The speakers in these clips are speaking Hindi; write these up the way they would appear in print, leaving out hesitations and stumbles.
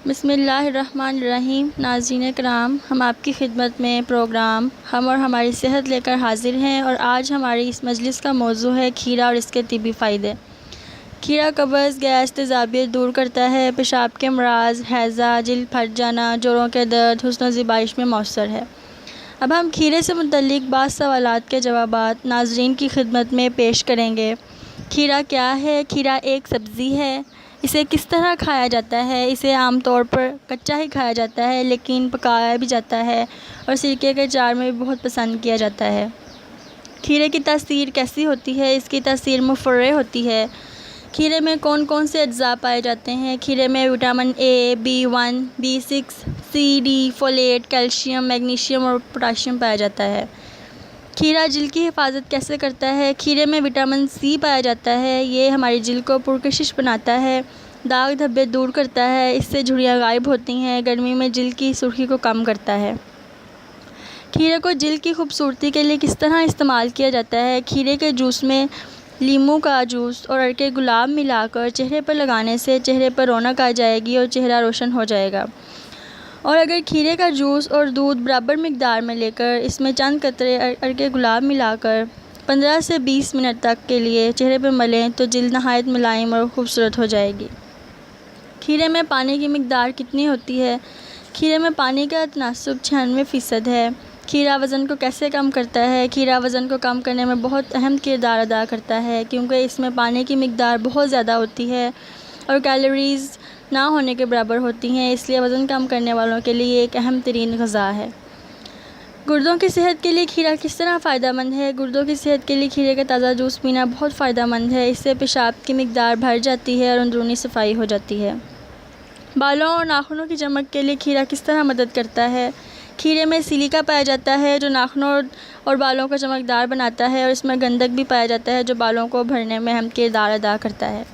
बिस्मिल्लाहिर्रहमानिर्रहीम। नाज़रीन कराम, हम आपकी खिदमत में प्रोग्राम हम और हमारी सेहत लेकर हाजिर हैं और आज हमारी इस मजलिस का मौजू है खीरा और इसके तिब्बी फ़ायदे। खीरा कब्ज़, गैस, तेज़ाबियत दूर करता है, पेशाब के अमराज़, हैज़ा, जिल्द फट जाना, जोड़ों के दर्द, हुस्न ज़िबाइश में मौसर है। अब हम खीरे से मुतल्लिक़ बाज़ सवालात के जवाबात नाज़रीन की खिदमत में पेश करेंगे। खीरा क्या है? खीरा एक सब्ज़ी है। इसे किस तरह खाया जाता है? इसे आम तौर पर कच्चा ही खाया जाता है, लेकिन पकाया भी जाता है और सिरके के अचार में भी बहुत पसंद किया जाता है। खीरे की तासीर कैसी होती है? इसकी तासीर मुफ़र्रे होती है। खीरे में कौन कौन से अज्ज़ा पाए जाते हैं? खीरे में vitamin A, B1, B6, C, D, folate, calcium, magnesium और पोटाशियम पाया जाता है। खीरा जिल्द की हिफाजत कैसे करता है? खीरे में विटामिन C पाया जाता है। ये हमारी जिल्द को पुरकशिश बनाता है, दाग धब्बे दूर करता है, इससे झुर्रियाँ गायब होती हैं, गर्मी में जिल्द की सुर्खी को कम करता है। खीरे को जिल्द की खूबसूरती के लिए किस तरह इस्तेमाल किया जाता है? खीरे के जूस में लीमू का जूस और अर्के गुलाब मिलाकर चेहरे पर लगाने से चेहरे पर रौनक आ जाएगी और चेहरा रोशन हो जाएगा। और अगर खीरे का जूस और दूध बराबर मिक़दार में लेकर इसमें चंद कतरे अर्के गुलाब मिलाकर 15 से 20 मिनट तक के लिए चेहरे पर मलें तो जिल्द नहायत मुलायम और ख़ूबसूरत हो जाएगी। खीरे में पानी की मिक़दार कितनी होती है? खीरे में पानी का तनासुब 96% है। खीरा वज़न को कैसे कम करता है? खीरा वज़न को कम करने में बहुत अहम किरदार अदा करता है, क्योंकि इसमें पानी की मिक़दार बहुत ज़्यादा होती है और कैलोरीज़ ना होने के बराबर होती हैं, इसलिए वज़न कम करने वालों के लिए एक अहम तरीन ग़िज़ा है। गुर्दों की सेहत के लिए खीरा किस तरह फ़ायदेमंद है? गुर्दों की सेहत के लिए खीरे का ताज़ा जूस पीना बहुत फ़ायदेमंद है। इससे पेशाब की मिक़दार बढ़ जाती है और अंदरूनी सफाई हो जाती है। बालों और नाखूनों की चमक के लिए खीरा किस तरह मदद करता है? खीरे में सिलिका पाया जाता है जो नाखूनों और बालों को चमकदार बनाता है, और इसमें गंधक भी पाया जाता है जो बालों को भरने में अहम किरदार अदा करता है।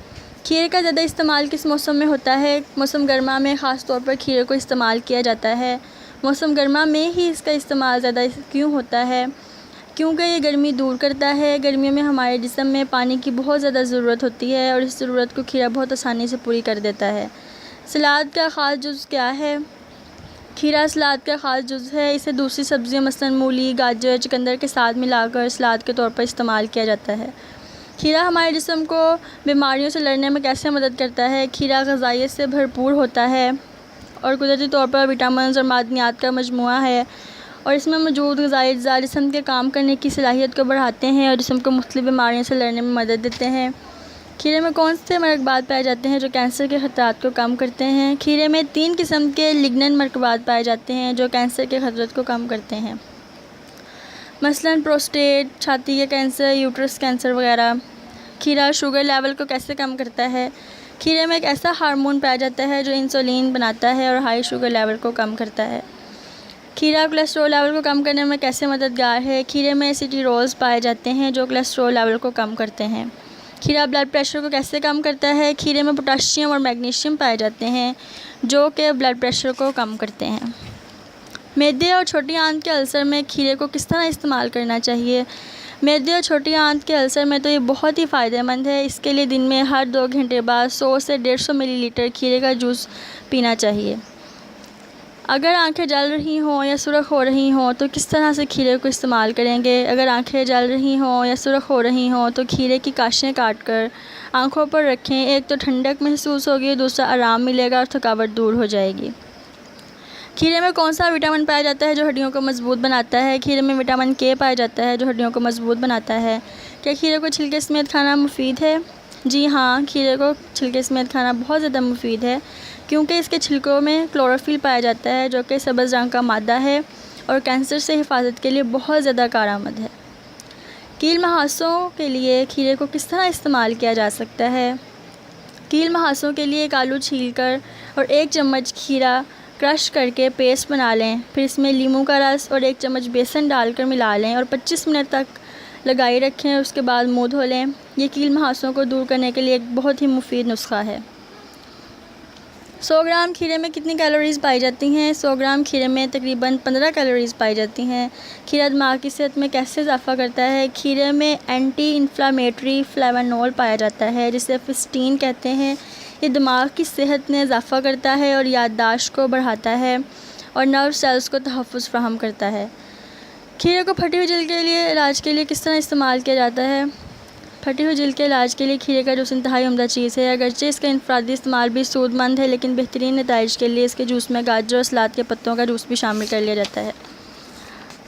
खीरे का ज़्यादा इस्तेमाल किस मौसम में होता है? मौसम गर्मा में ख़ास तौर पर खीरे को इस्तेमाल किया जाता है। मौसम गर्मा में ही इसका इस्तेमाल ज़्यादा क्यों होता है? क्योंकि ये गर्मी दूर करता है। गर्मियों में हमारे जिस्म में पानी की बहुत ज़्यादा ज़रूरत होती है और इस ज़रूरत को खीरा बहुत आसानी से पूरी कर देता है। सलाद का ख़ास जुज़ क्या है? खीरा सलाद का ख़ास जुज़ है। इसे दूसरी सब्ज़ियाँ मसलन मूली, गाजर, चुकंदर के साथ मिलाकर सलाद के तौर पर इस्तेमाल किया जाता है। खीरा हमारे जिस्म को बीमारियों से लड़ने में कैसे मदद करता है? खीरा ग़िज़ाइयत से भरपूर होता है और कुदरती तौर पर विटामिन और मादनियात का मजमुआ है, और इसमें मौजूद ग़िज़ाई अज्ज़ा जिस्म के काम करने की सलाहियत को बढ़ाते हैं और जिस्म को मुख्तलिफ़ बीमारियों से लड़ने में मदद देते हैं। खीरे में कौन से मरकबात पाए जाते हैं जो कैंसर के ख़तरात को कम करते हैं? खीरे में 3 किस्म के लिग्नेंट मरकबात पाए जाते हैं जो कैंसर के ख़तरात को कम करते हैं, मसलन प्रोस्टेट, छाती के कैंसर, यूट्रस कैंसर वगैरह। खीरा शुगर लेवल को कैसे कम करता है? खीरे में एक ऐसा हार्मोन पाया जाता है जो इंसुलिन बनाता है और हाई शुगर लेवल को कम करता है। खीरा कोलेस्ट्रॉल लेवल को कम करने में कैसे मददगार है? खीरे में एसिटिरोल्स पाए जाते हैं जो कोलेस्ट्रॉल लेवल को कम करते हैं। खीरा ब्लड प्रेशर को कैसे कम करता है? खीरे में पोटाशियम और मैग्नीशियम पाए जाते हैं जो कि ब्लड प्रेशर को कम करते हैं। मैदे और छोटी आंत के अल्सर में खीरे को किस तरह इस्तेमाल करना चाहिए? मैदे और छोटी आंत के अल्सर में तो ये बहुत ही फ़ायदेमंद है। इसके लिए दिन में हर 2 घंटे बाद 100 से 150 मिलीलीटर खीरे का जूस पीना चाहिए। अगर आंखें जल रही हों या सुर्ख हो रही हों तो किस तरह से खीरे को इस्तेमाल करेंगे? अगर आंखें जल रही हों या सुर्ख हो रही हों तो खीरे की काशें काटकर आंखों पर रखें। एक तो ठंडक महसूस होगी, दूसरा आराम मिलेगा और थकावट दूर हो जाएगी। खीरे में कौन सा विटामिन पाया जाता है जो हड्डियों को मजबूत बनाता है? खीरे में विटामिन K पाया जाता है जो हड्डियों को मजबूत बनाता है। क्या खीरे को छिलके समेत खाना मुफीद है? जी हाँ, खीरे को छिलके समेत खाना बहुत ज़्यादा मुफीद है, क्योंकि इसके छिलकों में क्लोरोफिल पाया जाता है जो कि सब्ज़ रंग का मादा है और कैंसर से हिफाजत के लिए बहुत ज़्यादा कारआमद है। कील महासों के लिए खीरे को किस तरह इस्तेमाल किया जा सकता है? कील महासों के लिए एक आलू छीलकर और 1 चम्मच खीरा क्रश करके पेस्ट बना लें, फिर इसमें लीमू का रस और 1 चम्मच बेसन डालकर मिला लें और 25 मिनट तक लगाए रखें। उसके बाद मुँह धो लें। ये कील महासों को दूर करने के लिए एक बहुत ही मुफीद नुस्खा है। 100 ग्राम खीरे में कितनी कैलोरीज़ पाई जाती हैं? 100 ग्राम खीरे में तकरीबन 15 कैलोरीज़ पाई जाती हैं। खीरा दिमाग की सेहत में कैसे इजाफ़ा करता है? खीरे में एंटी इन्फ्लामेटरी फ्लेवोनोल पाया जाता है जिसे फिस्टीन कहते हैं। ये दिमाग की सेहत में इजाफ़ा करता है और याददाश्त को बढ़ाता है और नर्व सेल्स को तहफ़्फ़ुज़ फ़राहम करता है। खीरे को फटी हुई जल्द के लिए इलाज के लिए किस तरह इस्तेमाल किया जाता है? फटी हुई जल्द के इलाज के लिए खीरे का जूस इंतहाई उम्दा चीज़ है। अगरचे इसका इनफरादी इस्तेमाल भी सूदमंद है, लेकिन बेहतरीन नताइज के लिए इसके जूस में गाजर और सलाद के पत्तों का जूस भी शामिल कर लिया जाता है।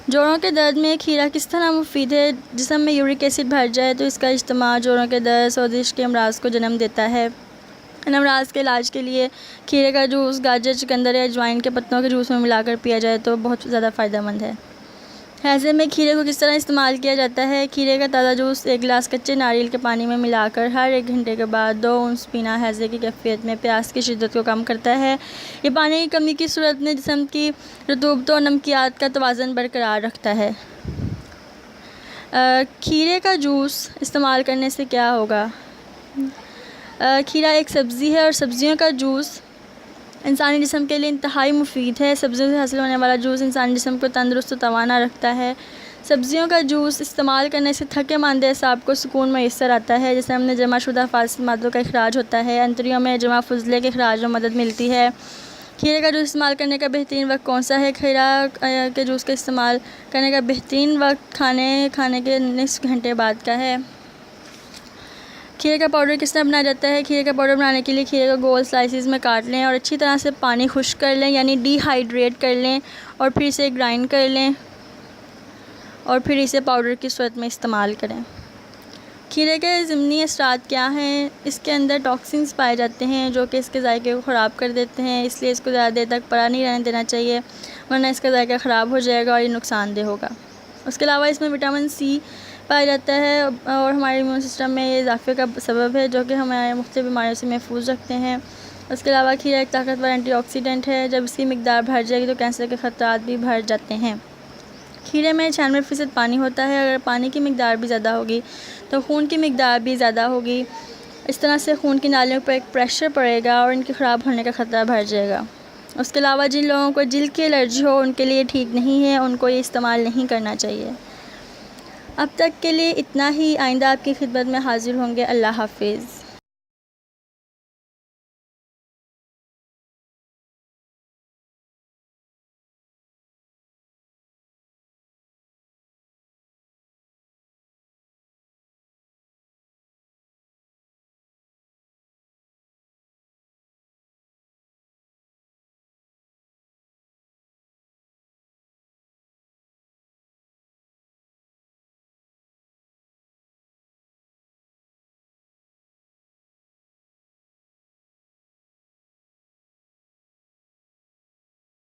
जोड़ों के दर्द में खीरा किस तरह मुफीद है? जिस्म में यूरिक एसिड भर जाए तो इसका इस्तेमाल जोड़ों के दर्द, सोजिश के अमराज को जन्म देता है। इन अमराज के इलाज के लिए खीरे का जूस गाजर, चुकंदर या अजवाइन के पत्तों के जूस में मिलाकर पिया जाए तो बहुत ज़्यादा फ़ायदेमंद है। हैज़े में खीरे को किस तरह इस्तेमाल किया जाता है? खीरे का ताज़ा जूस 1 गिलास कच्चे नारियल के पानी में मिलाकर हर 1 घंटे के बाद 2 औंस पीना हैज़े की कैफियत में प्यास की शिद्दत को कम करता है। ये पानी की कमी की सूरत में जिस्म की रतूबत और नमकियात का तवाज़ुन बरकरार रखता है। खीरे का जूस इस्तेमाल करने से क्या होगा? खीरा एक सब्ज़ी है और सब्ज़ियों का जूस इंसानी जिस्म के लिए इंतहाई मुफीद है। सब्ज़ियों से हासिल होने वाला जूस इंसानी जिस्म को तंदुरुस्त और तवाना रखता है। सब्ज़ियों का जूस इस्तेमाल करने से थके मांदे असाब को सुकून मैसर आता है। जिसम में जमाशुदा फासिद मादों का इखराज होता है। अंतड़ियों में जमा फुजले के इखराज में मदद मिलती है। खीरे का जूस इस्तेमाल करने का बेहतरीन वक्त कौन सा है? खीरा के जूस का इस्तेमाल करने का बेहतरीन वक्त खाने के निस्फ घंटे बाद का है। खीरे का पाउडर किस तरह बनाया जाता है? खीरे का पाउडर बनाने के लिए खीरे को गोल स्लाइसिस में काट लें और अच्छी तरह से पानी खुश्क कर लें, यानी डिहाइड्रेट कर लें, और फिर इसे ग्राइंड कर लें और फिर इसे पाउडर की सूरत में इस्तेमाल करें। खीरे के ज़िमनी असरात क्या हैं? इसके अंदर टॉक्सिन्स पाए जाते हैं जो कि इसके जायके को ख़राब कर देते हैं, इसलिए इसको ज़्यादा देर तक पड़ा नहीं रहने देना चाहिए, वरना इसका जायका ख़राब हो जाएगा और ये नुकसानदेह होगा। उसके अलावा इसमें विटामिन सी पाया जाता है और हमारे इम्यून सिस्टम में ये इजाफे का सबब है, जो कि हमारे मुख्तलिफ बीमारियों से महफूज रखते हैं। उसके अलावा खीरा एक ताकतवर एंटीऑक्सीडेंट है। जब इसकी मिकदार बढ़ जाएगी तो कैंसर के ख़तरात भी बढ़ जाते हैं। खीरे में 96% पानी होता है। अगर पानी की मिकदार भी ज़्यादा होगी तो खून की मिकदार भी ज़्यादा होगी। इस तरह से खून की नालियों पर एक प्रेशर पड़ेगा और इनके ख़राब होने का ख़तरा बढ़ जाएगा। उसके अलावा जिन लोगों को जिल्द की एलर्जी हो उनके लिए ठीक नहीं है, उनको ये इस्तेमाल नहीं करना चाहिए। अब तक के लिए इतना ही। आइंदा आपकी खिदमत में हाज़िर होंगे। अल्लाह हाफ़िज़।